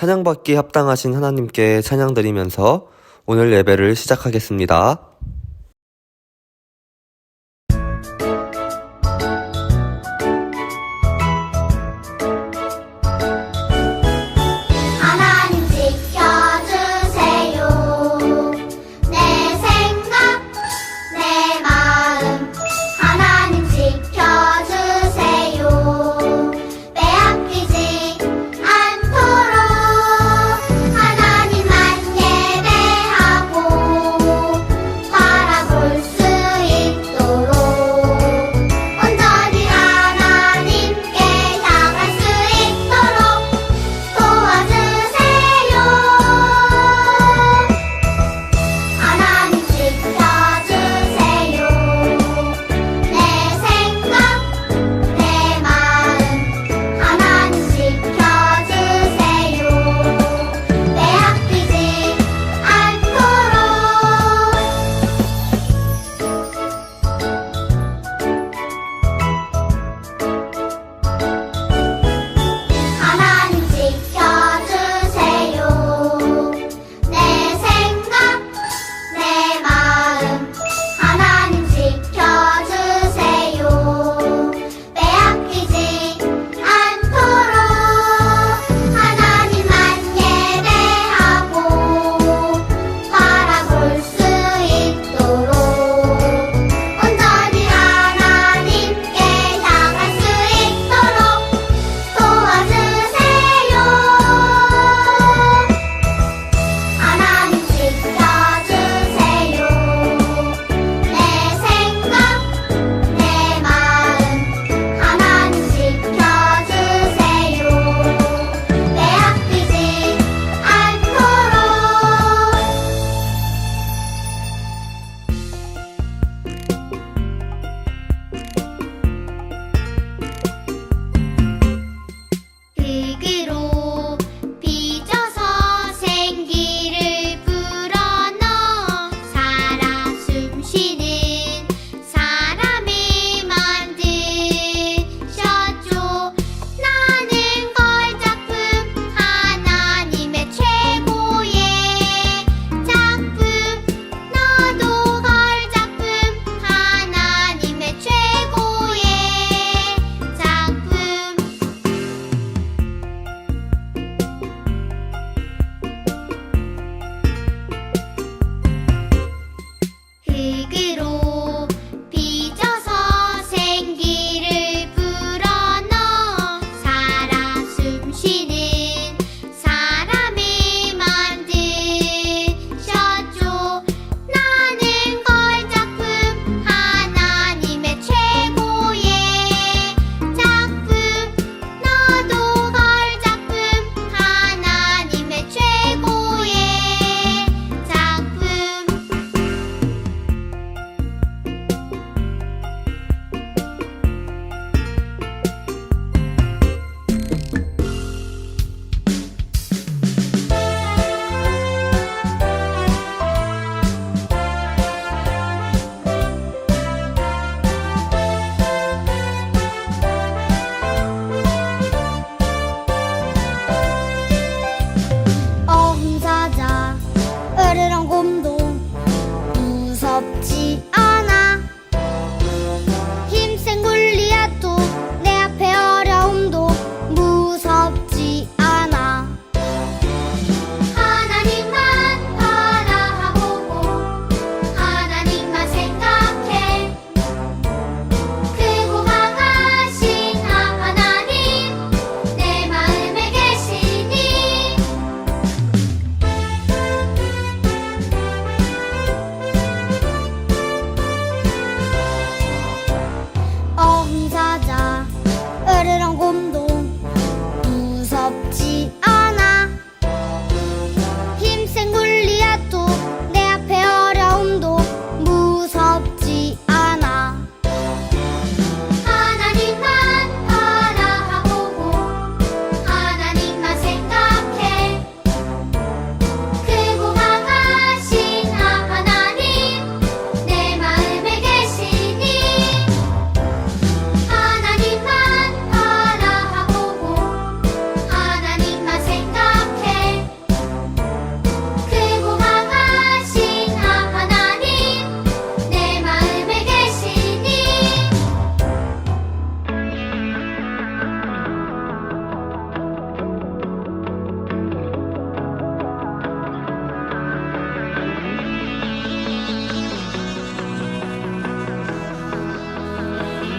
찬양받기 합당하신 하나님께 찬양드리면서 오늘 예배를 시작하겠습니다. 하나님 지켜주세요. 내 생각, 내 마음 하나님 지켜주세요. 빼앗기지 않도록 하나님만 예배하고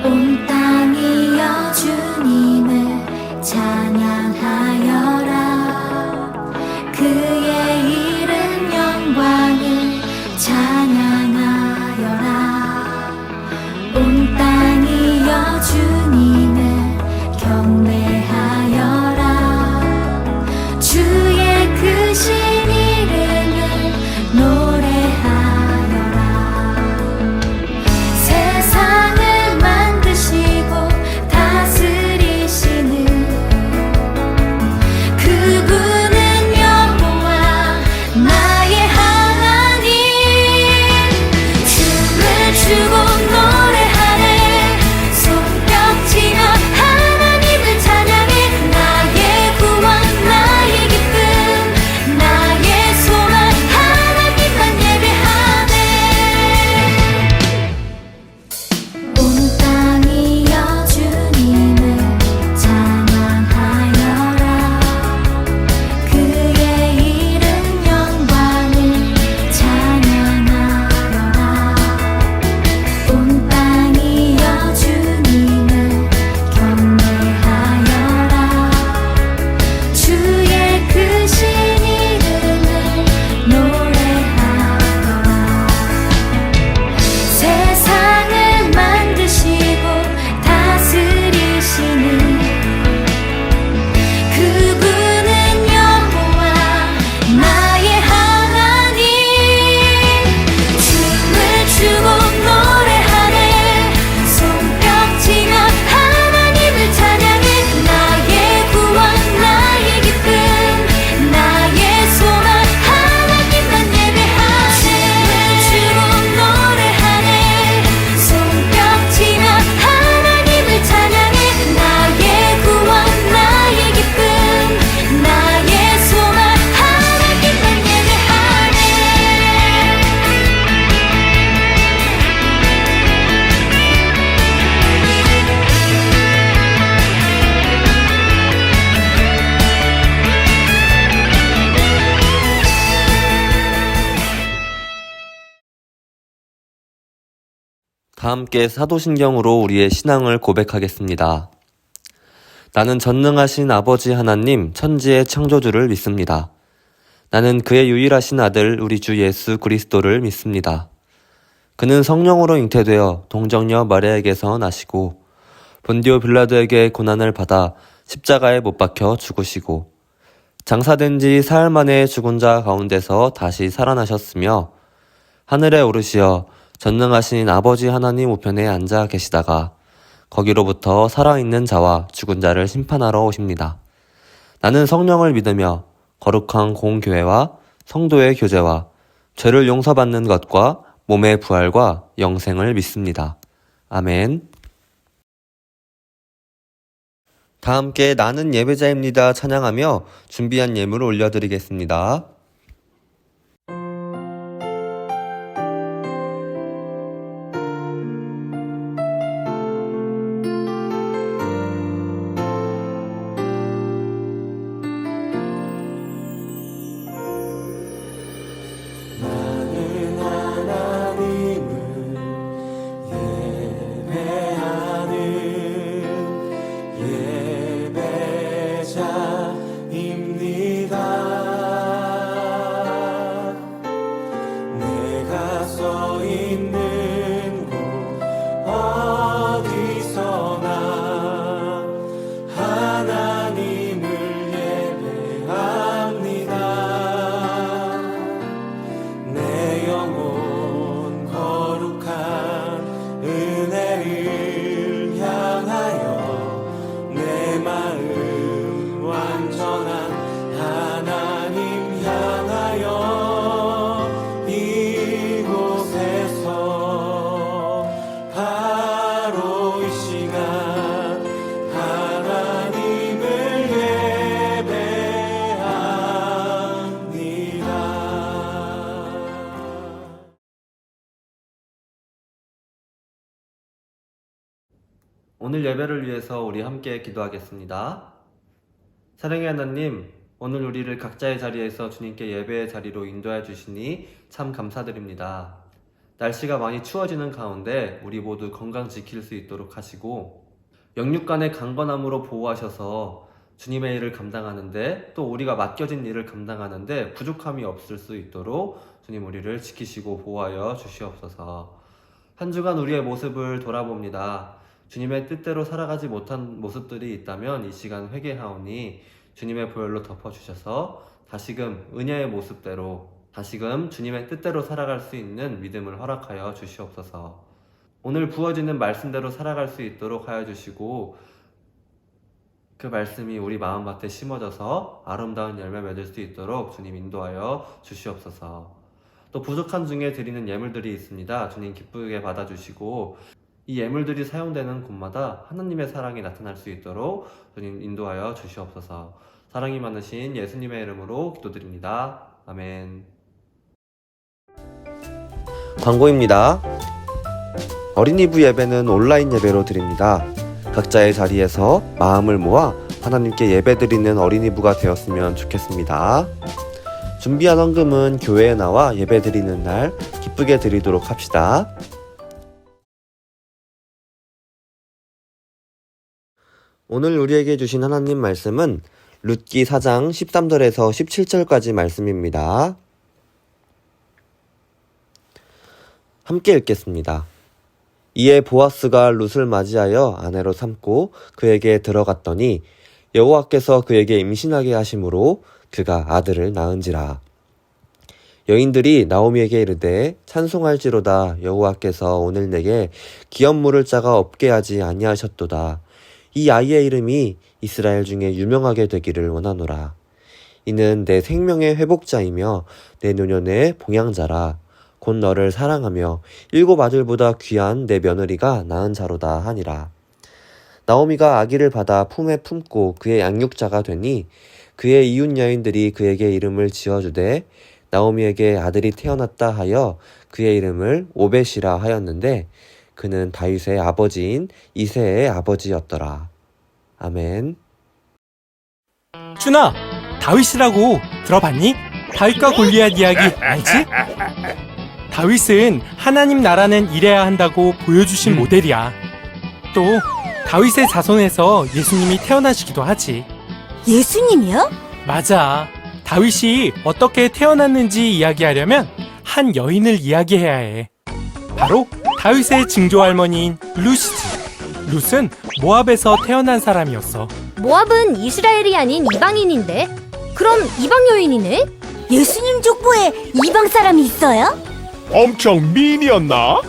온 땅이여 주님을 찬양하여라. 그의 이름 영광을 찬양하여라. 온 땅이여 주님을 경배하여라. 주의 크신 이름을 노래하여라. 세상을 만드시고 다스리시는 그분은 여호와 나의 하나님. 춤을 추고 노래하네. 손뼉치며 하나님을 찬양해. 나의 구원 나의 기쁨 나의 소망 하나님만 예배하네. 온 땅이여 주님을 찬양하여라. 그의 이름 영광을 찬양하여라. 온 땅이여 주님을 경배하여라. 주의 크신 이름을 노래하여라. 세상을 만드시고 다스리시는 그분은 여호와 나의 하나님. 춤을 추고 노래하네. 손뼉치며 하나님을 찬양해. 나의 구원 나의 기쁨 나의 소망 하나님만 예배하네. 춤을 추고 노래하네. 손뼉치며 하나님을 찬양해. 나의 구원 나의 기쁨 나의 소망 하나님만 예배하네. 다 함께 사도신경으로 우리의 신앙을 고백하겠습니다. 나는 전능하신 아버지 하나님 천지의 창조주를 믿습니다. 나는 그의 유일하신 아들 우리 주 예수 그리스도를 믿습니다. 그는 성령으로 잉태되어 동정녀 마리아에게서 나시고 본디오 빌라도에게 고난을 받아 십자가에 못 박혀 죽으시고 장사된 지 사흘 만에 죽은 자 가운데서 다시 살아나셨으며 하늘에 오르시어 전능하신 아버지 하나님 우편에 앉아 계시다가 거기로부터 살아있는 자와 죽은 자를 심판하러 오십니다. 나는 성령을 믿으며 거룩한 공교회와 성도의 교제와 죄를 용서받는 것과 몸의 부활과 영생을 믿습니다. 아멘. 다 함께 나는 예배자입니다 찬양하며 준비한 예물을 올려드리겠습니다. 오늘 예배를 위해서 우리 함께 기도하겠습니다. 사랑의 하나님, 오늘 우리를 각자의 자리에서 주님께 예배의 자리로 인도해 주시니 참 감사드립니다. 날씨가 많이 추워지는 가운데 우리 모두 건강 지킬 수 있도록 하시고 영육간의 강건함으로 보호하셔서 주님의 일을 감당하는데 또 우리가 맡겨진 일을 감당하는데 부족함이 없을 수 있도록 주님 우리를 지키시고 보호하여 주시옵소서. 한 주간 우리의 모습을 돌아봅니다. 주님의 뜻대로 살아가지 못한 모습들이 있다면 이 시간 회개하오니 주님의 보혈로 덮어주셔서 다시금 은혜의 모습대로 다시금 주님의 뜻대로 살아갈 수 있는 믿음을 허락하여 주시옵소서. 오늘 부어지는 말씀대로 살아갈 수 있도록 하여 주시고 그 말씀이 우리 마음밭에 심어져서 아름다운 열매 맺을 수 있도록 주님 인도하여 주시옵소서. 또 부족한 중에 드리는 예물들이 있습니다. 주님 기쁘게 받아주시고 이 예물들이 사용되는 곳마다 하나님의 사랑이 나타날 수 있도록 주님 인도하여 주시옵소서. 사랑이 많으신 예수님의 이름으로 기도드립니다. 아멘. 광고입니다. 어린이부 예배는 온라인 예배로 드립니다. 각자의 자리에서 마음을 모아 하나님께 예배드리는 어린이부가 되었으면 좋겠습니다. 준비한 헌금은 교회에 나와 예배드리는 날 기쁘게 드리도록 합시다. 오늘 우리에게 주신 하나님 말씀은 룻기 4장 13절에서 17절까지 말씀입니다. 함께 읽겠습니다. 이에 보아스가 룻을 맞이하여 아내로 삼고 그에게 들어갔더니 여호와께서 그에게 임신하게 하심으로 그가 아들을 낳은지라. 여인들이 나오미에게 이르되 찬송할지로다. 여호와께서 오늘 내게 기업 물을 자가 없게 하지 아니하셨도다. 이 아이의 이름이 이스라엘 중에 유명하게 되기를 원하노라. 이는 내 생명의 회복자이며 내 노년의 봉양자라. 곧 너를 사랑하며 7 아들보다 귀한 내 며느리가 낳은 자로다 하니라. 나오미가 아기를 받아 품에 품고 그의 양육자가 되니 그의 이웃 여인들이 그에게 이름을 지어주되 나오미에게 아들이 태어났다 하여 그의 이름을 오벳이라 하였는데 그는 다윗의 아버지인 이새의 아버지였더라. 아멘. 준아, 다윗이라고 들어봤니? 다윗과 골리앗 이야기 알지? 다윗은 하나님 나라는 이래야 한다고 보여주신 모델이야. 또 다윗의 자손에서 예수님이 태어나시기도 하지. 예수님이요? 맞아. 다윗이 어떻게 태어났는지 이야기하려면 한 여인을 이야기해야 해. 바로 다윗의 증조할머니인 룻이지. 룻은 모압에서 태어난 사람이었어. 모압은 이스라엘이 아닌 이방인인데? 그럼 이방 여인이네? 예수님 족보에 이방 사람이 있어요? 엄청 미인이었나?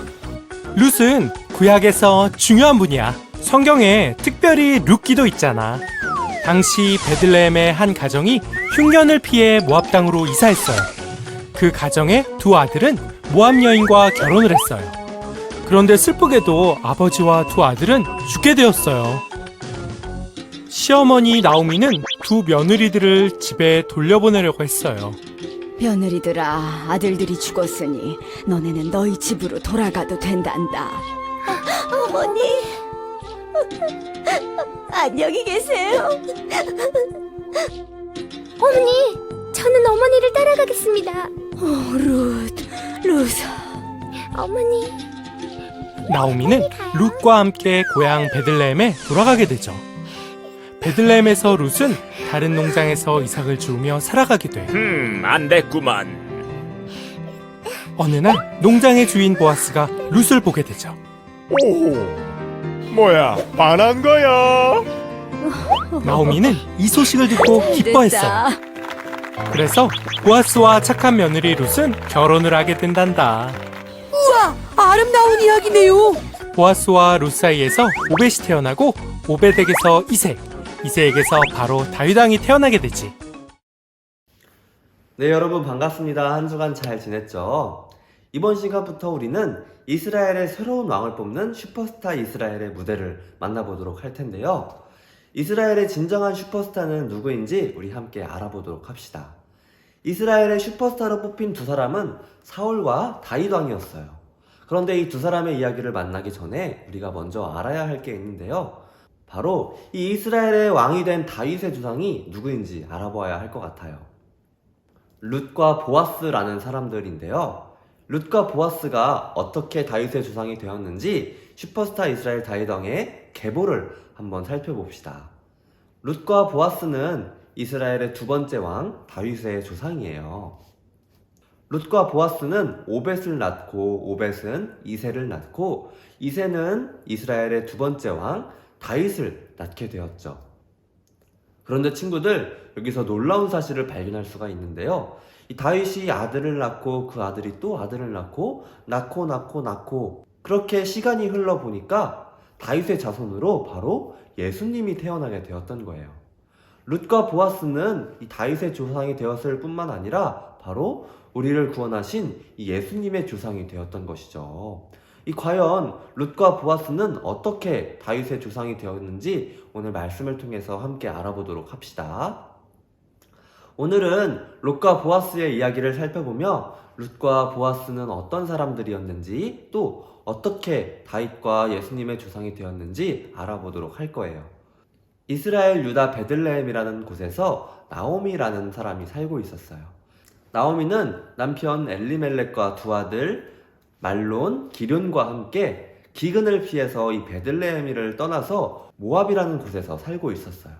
룻은 구약에서 중요한 분이야. 성경에 특별히 룻기도 있잖아. 당시 베들레헴의 한 가정이 흉년을 피해 모압 땅으로 이사했어요. 그 가정의 2 아들은 모압 여인과 결혼을 했어요. 그런데 슬프게도 아버지와 2 아들은 죽게 되었어요. 시어머니 나오미는 2 며느리들을 집에 돌려보내려고 했어요. 며느리들아, 아들들이 죽었으니 너네는 너희 집으로 돌아가도 된단다. 어머니, 안녕히 계세요. 어머니, 저는 어머니를 따라가겠습니다. 룻. 어머니, 나오미는 룻과 함께 고향 베들레헴에 돌아가게 되죠. 베들레헴에서 룻은 다른 농장에서 이삭을 주우며 살아가게 돼. 안 됐구만. 어느 날 농장의 주인 보아스가 룻을 보게 되죠. 오, 뭐야, 반한 거야? 나오미는 이 소식을 듣고 기뻐했어요. 그래서 보아스와 착한 며느리 룻은 결혼을 하게 된단다. 우와, 아름다운 이야기네요. 보아스와 룻 사이에서 오벳이 태어나고 오벳에게서 이새에게서 바로 다윗 왕이 태어나게 되지. 네, 여러분 반갑습니다. 한 주간 잘 지냈죠? 이번 시간부터 우리는 이스라엘의 새로운 왕을 뽑는 슈퍼스타 이스라엘의 무대를 만나보도록 할 텐데요. 이스라엘의 진정한 슈퍼스타는 누구인지 우리 함께 알아보도록 합시다. 이스라엘의 슈퍼스타로 뽑힌 2 사람은 사울과 다윗 왕이었어요. 그런데 이 2 사람의 이야기를 만나기 전에 우리가 먼저 알아야 할 게 있는데요. 바로 이 이스라엘의 왕이 된 다윗의 조상이 누구인지 알아보아야 할 것 같아요. 룻과 보아스라는 사람들인데요. 룻과 보아스가 어떻게 다윗의 조상이 되었는지 슈퍼스타 이스라엘 다이덩의 계보를 한번 살펴봅시다. 룻과 보아스는 이스라엘의 두 번째 왕 다윗의 조상이에요. 룻과 보아스는 오벳을 낳고 오벳은 이새를 낳고 이새는 이스라엘의 두 번째 왕 다윗을 낳게 되었죠. 그런데 친구들, 여기서 놀라운 사실을 발견할 수가 있는데요. 이 다윗이 아들을 낳고 그 아들이 또 아들을 낳고 그렇게 시간이 흘러보니까 다윗의 자손으로 바로 예수님이 태어나게 되었던 거예요. 룻과 보아스는 이 다윗의 조상이 되었을 뿐만 아니라 바로 우리를 구원하신 이 예수님의 조상이 되었던 것이죠. 과연 룻과 보아스는 어떻게 다윗의 조상이 되었는지 오늘 말씀을 통해서 함께 알아보도록 합시다. 오늘은 룻과 보아스의 이야기를 살펴보며 룻과 보아스는 어떤 사람들이었는지 또 어떻게 다윗과 예수님의 조상이 되었는지 알아보도록 할 거예요. 이스라엘 유다 베들레헴이라는 곳에서 나오미라는 사람이 살고 있었어요. 나오미는 남편 엘리멜렉과 두 아들 말론, 기럐과 함께 기근을 피해서 이 베들레헴을 떠나서 모압이라는 곳에서 살고 있었어요.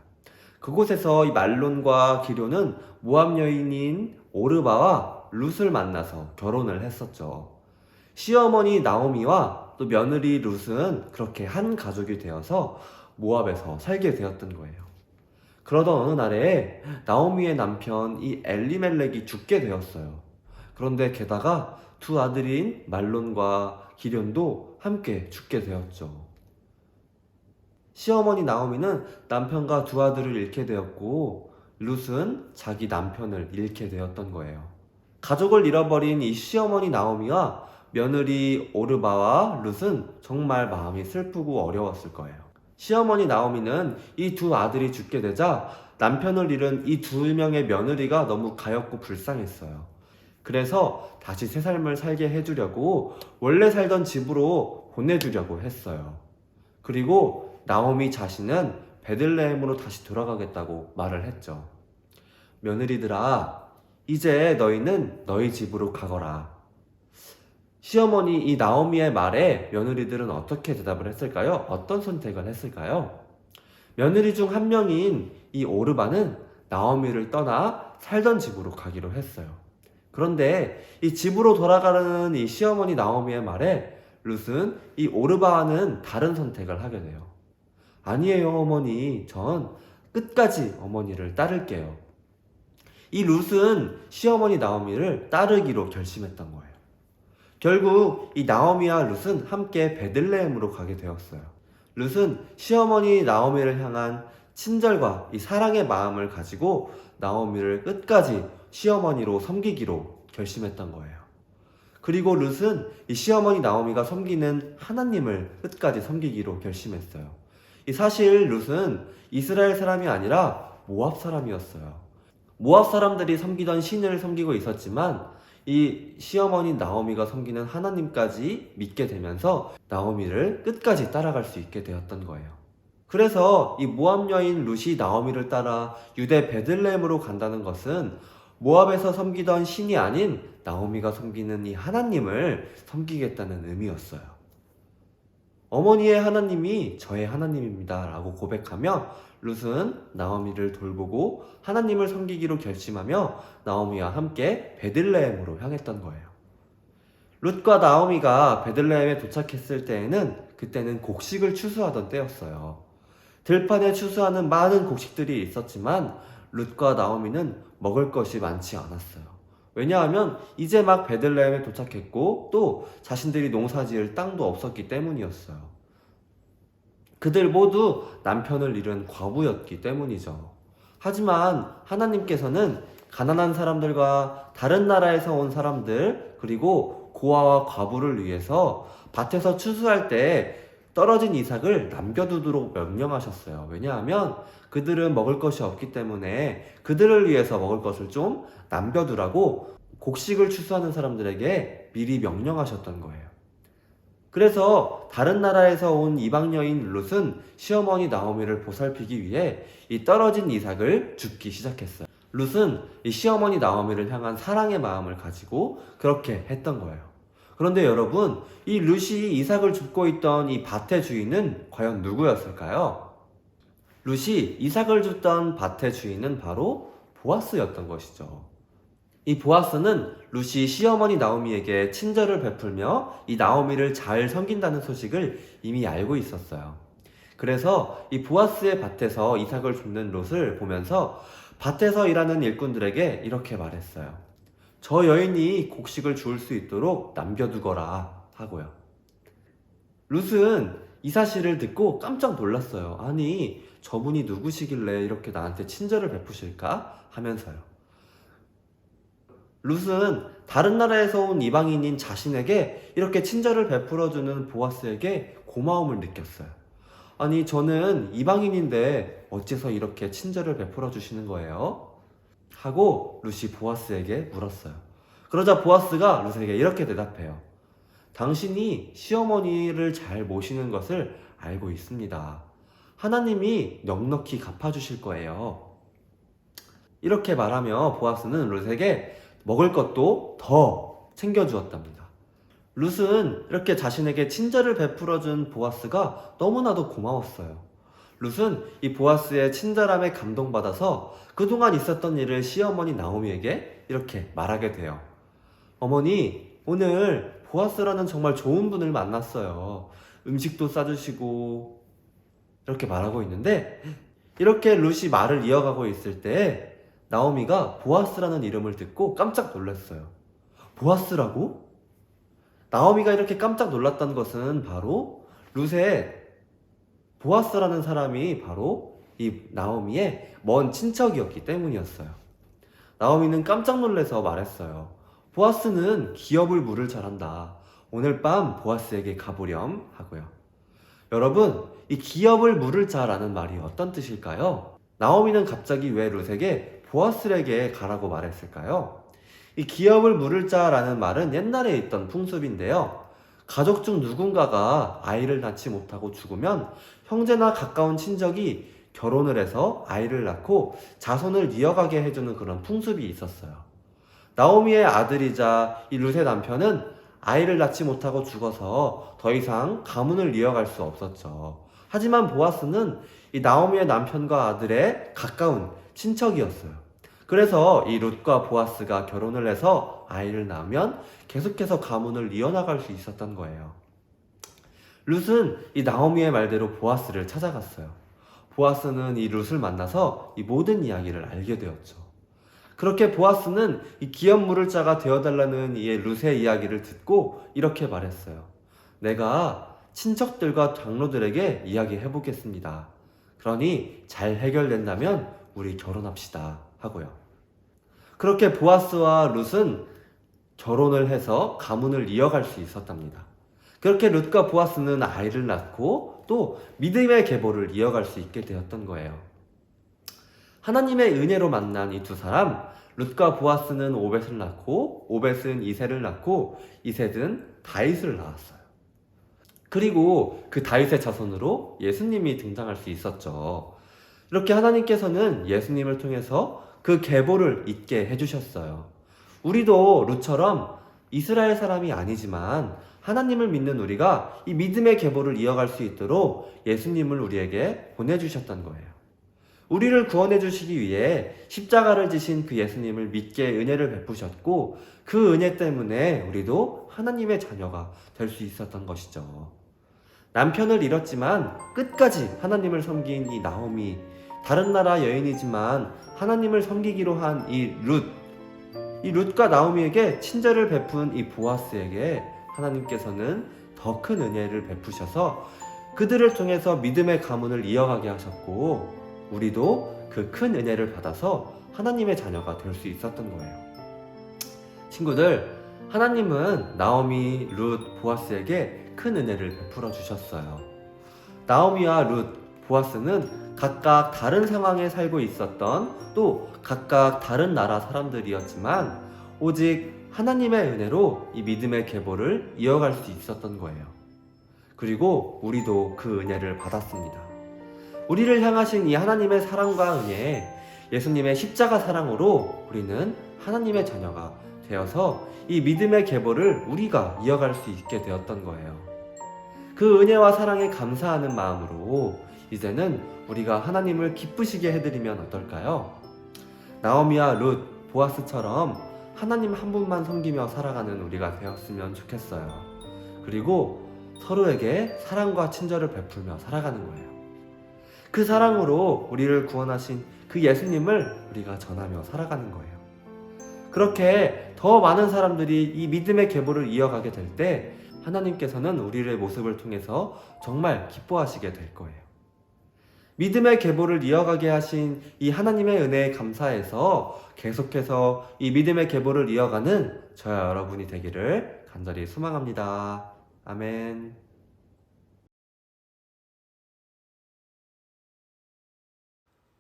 그곳에서 이 말론과 기럐은 모압 여인인 오르바와 룻을 만나서 결혼을 했었죠. 시어머니 나오미와 또 며느리 룻은 그렇게 한 가족이 되어서 모압에서 살게 되었던 거예요. 그러던 어느 날에 나오미의 남편 이 엘리멜렉이 죽게 되었어요. 그런데 게다가 두 아들인 말론과 기럐도 함께 죽게 되었죠. 시어머니 나오미는 남편과 두 아들을 잃게 되었고 룻은 자기 남편을 잃게 되었던 거예요. 가족을 잃어버린 이 시어머니 나오미와 며느리 오르바와 룻은 정말 마음이 슬프고 어려웠을 거예요. 시어머니 나오미는 이 두 아들이 죽게 되자 남편을 잃은 이 두 명의 며느리가 너무 가엾고 불쌍했어요. 그래서 다시 새 삶을 살게 해주려고 원래 살던 집으로 보내주려고 했어요. 그리고 나오미 자신은 베들레헴으로 다시 돌아가겠다고 말을 했죠. 며느리들아, 이제 너희는 너희 집으로 가거라. 시어머니 이 나오미의 말에 며느리들은 어떻게 대답을 했을까요? 어떤 선택을 했을까요? 며느리 중 한 명인 이 오르바는 나오미를 떠나 살던 집으로 가기로 했어요. 그런데 이 집으로 돌아가는 이 시어머니 나오미의 말에 룻은 이 오르바와는 다른 선택을 하게 돼요. 아니에요, 어머니. 전 끝까지 어머니를 따를게요. 이 룻은 시어머니 나오미를 따르기로 결심했던 거예요. 결국 이 나오미와 룻은 함께 베들레헴으로 가게 되었어요. 룻은 시어머니 나오미를 향한 친절과 이 사랑의 마음을 가지고 나오미를 끝까지 시어머니로 섬기기로 결심했던 거예요. 그리고 룻은 이 시어머니 나오미가 섬기는 하나님을 끝까지 섬기기로 결심했어요. 이 사실 룻은 이스라엘 사람이 아니라 모압 사람이었어요. 모압 사람들이 섬기던 신을 섬기고 있었지만 이 시어머니 나오미가 섬기는 하나님까지 믿게 되면서 나오미를 끝까지 따라갈 수 있게 되었던 거예요. 그래서 이 모압 여인 룻이 나오미를 따라 유대 베들레헴으로 간다는 것은 모압에서 섬기던 신이 아닌 나오미가 섬기는 이 하나님을 섬기겠다는 의미였어요. 어머니의 하나님이 저의 하나님입니다 라고 고백하며 룻은 나오미를 돌보고 하나님을 섬기기로 결심하며 나오미와 함께 베들레헴으로 향했던 거예요. 룻과 나오미가 베들레헴에 도착했을 때에는 그때는 곡식을 추수하던 때였어요. 들판에 추수하는 많은 곡식들이 있었지만 룻과 나오미는 먹을 것이 많지 않았어요. 왜냐하면 이제 막 베들레헴에 도착했고 또 자신들이 농사지을 땅도 없었기 때문이었어요. 그들 모두 남편을 잃은 과부였기 때문이죠. 하지만 하나님께서는 가난한 사람들과 다른 나라에서 온 사람들 그리고 고아와 과부를 위해서 밭에서 추수할 때 떨어진 이삭을 남겨두도록 명령하셨어요. 왜냐하면 그들은 먹을 것이 없기 때문에 그들을 위해서 먹을 것을 좀 남겨두라고 곡식을 추수하는 사람들에게 미리 명령하셨던 거예요. 그래서 다른 나라에서 온 이방 여인 룻은 시어머니 나오미를 보살피기 위해 이 떨어진 이삭을 줍기 시작했어요. 룻은 이 시어머니 나오미를 향한 사랑의 마음을 가지고 그렇게 했던 거예요. 그런데 여러분, 이 룻이 이삭을 줍고 있던 이 밭의 주인은 과연 누구였을까요? 룻이 이삭을 줍던 밭의 주인은 바로 보아스였던 것이죠. 이 보아스는 룻이 시어머니 나오미에게 친절을 베풀며 이 나오미를 잘 섬긴다는 소식을 이미 알고 있었어요. 그래서 이 보아스의 밭에서 이삭을 줍는 룻을 보면서 밭에서 일하는 일꾼들에게 이렇게 말했어요. 저 여인이 곡식을 주울 수 있도록 남겨두거라 하고요. 룻은 이 사실을 듣고 깜짝 놀랐어요. 아니, 저분이 누구시길래 이렇게 나한테 친절을 베푸실까 하면서요. 룻은 다른 나라에서 온 이방인인 자신에게 이렇게 친절을 베풀어주는 보아스에게 고마움을 느꼈어요. 아니, 저는 이방인인데 어째서 이렇게 친절을 베풀어 주시는 거예요? 하고 룻이 보아스에게 물었어요. 그러자 보아스가 룻에게 이렇게 대답해요. 당신이 시어머니를 잘 모시는 것을 알고 있습니다. 하나님이 넉넉히 갚아주실 거예요. 이렇게 말하며 보아스는 룻에게 먹을 것도 더 챙겨주었답니다. 룻은 이렇게 자신에게 친절을 베풀어준 보아스가 너무나도 고마웠어요. 룻은 이 보아스의 친절함에 감동받아서 그동안 있었던 일을 시어머니 나오미에게 이렇게 말하게 돼요. 어머니, 오늘 보아스라는 정말 좋은 분을 만났어요. 음식도 싸주시고 이렇게 말하고 있는데, 이렇게 룻이 말을 이어가고 있을 때 나오미가 보아스라는 이름을 듣고 깜짝 놀랐어요. 보아스라고? 나오미가 이렇게 깜짝 놀랐던 것은 바로 룻의 보아스라는 사람이 바로 이 나오미의 먼 친척이었기 때문이었어요. 나오미는 깜짝 놀라서 말했어요. 보아스는 기업을 물을 잘한다. 오늘 밤 보아스에게 가보렴 하고요. 여러분, 이 기업을 물을 자라는 말이 어떤 뜻일까요? 나오미는 갑자기 왜 룻에게 보아스에게 가라고 말했을까요? 이 기업을 물을 자라는 말은 옛날에 있던 풍습인데요. 가족 중 누군가가 아이를 낳지 못하고 죽으면 형제나 가까운 친척이 결혼을 해서 아이를 낳고 자손을 이어가게 해주는 그런 풍습이 있었어요. 나오미의 아들이자 이 룻의 남편은 아이를 낳지 못하고 죽어서 더 이상 가문을 이어갈 수 없었죠. 하지만 보아스는 이 나오미의 남편과 아들의 가까운 친척이었어요. 그래서 이 룻과 보아스가 결혼을 해서 아이를 낳으면 계속해서 가문을 이어나갈 수 있었던 거예요. 룻은 이 나오미의 말대로 보아스를 찾아갔어요. 보아스는 이 룻을 만나서 이 모든 이야기를 알게 되었죠. 그렇게 보아스는 이 기업 물을 자가 되어달라는 이 룻의 이야기를 듣고 이렇게 말했어요. 내가 친척들과 장로들에게 이야기해보겠습니다. 그러니 잘 해결된다면 우리 결혼합시다 하고요. 그렇게 보아스와 룻은 결혼을 해서 가문을 이어갈 수 있었답니다. 그렇게 룻과 보아스는 아이를 낳고 또 믿음의 계보를 이어갈 수 있게 되었던 거예요. 하나님의 은혜로 만난 이 두 사람, 룻과 보아스는 오벳을 낳고 오벳은 이새를 낳고 이새는 다윗을 낳았어요. 그리고 그 다윗의 자손으로 예수님이 등장할 수 있었죠. 이렇게 하나님께서는 예수님을 통해서 그 계보를 잇게 해주셨어요. 우리도 룻처럼 이스라엘 사람이 아니지만 하나님을 믿는 우리가 이 믿음의 계보를 이어갈 수 있도록 예수님을 우리에게 보내주셨던 거예요. 우리를 구원해 주시기 위해 십자가를 지신 그 예수님을 믿게 은혜를 베푸셨고, 그 은혜 때문에 우리도 하나님의 자녀가 될 수 있었던 것이죠. 남편을 잃었지만 끝까지 하나님을 섬긴 이 나오미, 다른 나라 여인이지만 하나님을 섬기기로 한 이 룻과 나오미에게 친절을 베푼 이 보아스에게 하나님께서는 더 큰 은혜를 베푸셔서 그들을 통해서 믿음의 가문을 이어가게 하셨고, 우리도 그 큰 은혜를 받아서 하나님의 자녀가 될 수 있었던 거예요. 친구들, 하나님은 나오미, 룻, 보아스에게 큰 은혜를 베풀어 주셨어요. 나오미와 룻, 보아스는 각각 다른 상황에 살고 있었던, 또 각각 다른 나라 사람들이었지만 오직 하나님의 은혜로 이 믿음의 계보를 이어갈 수 있었던 거예요. 그리고 우리도 그 은혜를 받았습니다. 우리를 향하신 이 하나님의 사랑과 은혜, 예수님의 십자가 사랑으로 우리는 하나님의 자녀가 되어서 이 믿음의 계보를 우리가 이어갈 수 있게 되었던 거예요. 그 은혜와 사랑에 감사하는 마음으로 이제는 우리가 하나님을 기쁘시게 해드리면 어떨까요? 나오미와 룻, 보아스처럼 하나님 한 분만 섬기며 살아가는 우리가 되었으면 좋겠어요. 그리고 서로에게 사랑과 친절을 베풀며 살아가는 거예요. 그 사랑으로 우리를 구원하신 그 예수님을 우리가 전하며 살아가는 거예요. 그렇게 더 많은 사람들이 이 믿음의 계보를 이어가게 될 때 하나님께서는 우리의 모습을 통해서 정말 기뻐하시게 될 거예요. 믿음의 계보를 이어가게 하신 이 하나님의 은혜에 감사해서 계속해서 이 믿음의 계보를 이어가는 저와 여러분이 되기를 간절히 소망합니다. 아멘.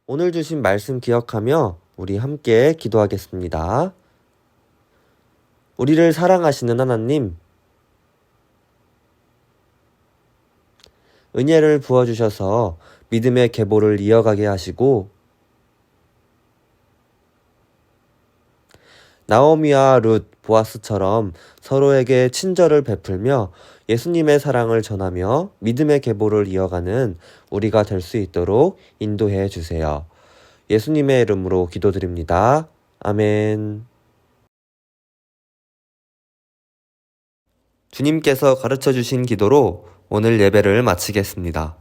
오늘 주신 말씀 기억하며 우리 함께 기도하겠습니다. 우리를 사랑하시는 하나님, 은혜를 부어주셔서 믿음의 계보를 이어가게 하시고 나오미와 룻, 보아스처럼 서로에게 친절을 베풀며 예수님의 사랑을 전하며 믿음의 계보를 이어가는 우리가 될 수 있도록 인도해 주세요. 예수님의 이름으로 기도드립니다. 아멘. 주님께서 가르쳐 주신 기도로 오늘 예배를 마치겠습니다.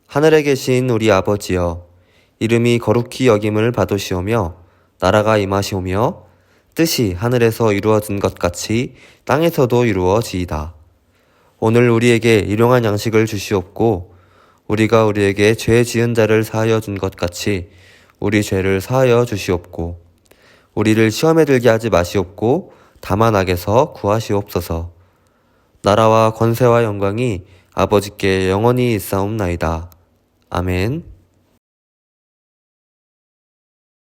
하늘에 계신 우리 아버지여, 이름이 거룩히 여김을 받으시오며 나라가 임하시오며 뜻이 하늘에서 이루어진 것 같이 땅에서도 이루어지이다. 오늘 우리에게 일용할 양식을 주시옵고 우리가 우리에게 죄 지은 자를 사하여 준 것 같이 우리 죄를 사하여 주시옵고 우리를 시험에 들게 하지 마시옵고 다만 악에서 구하시옵소서. 나라와 권세와 영광이 아버지께 영원히 있사옵나이다. 아멘.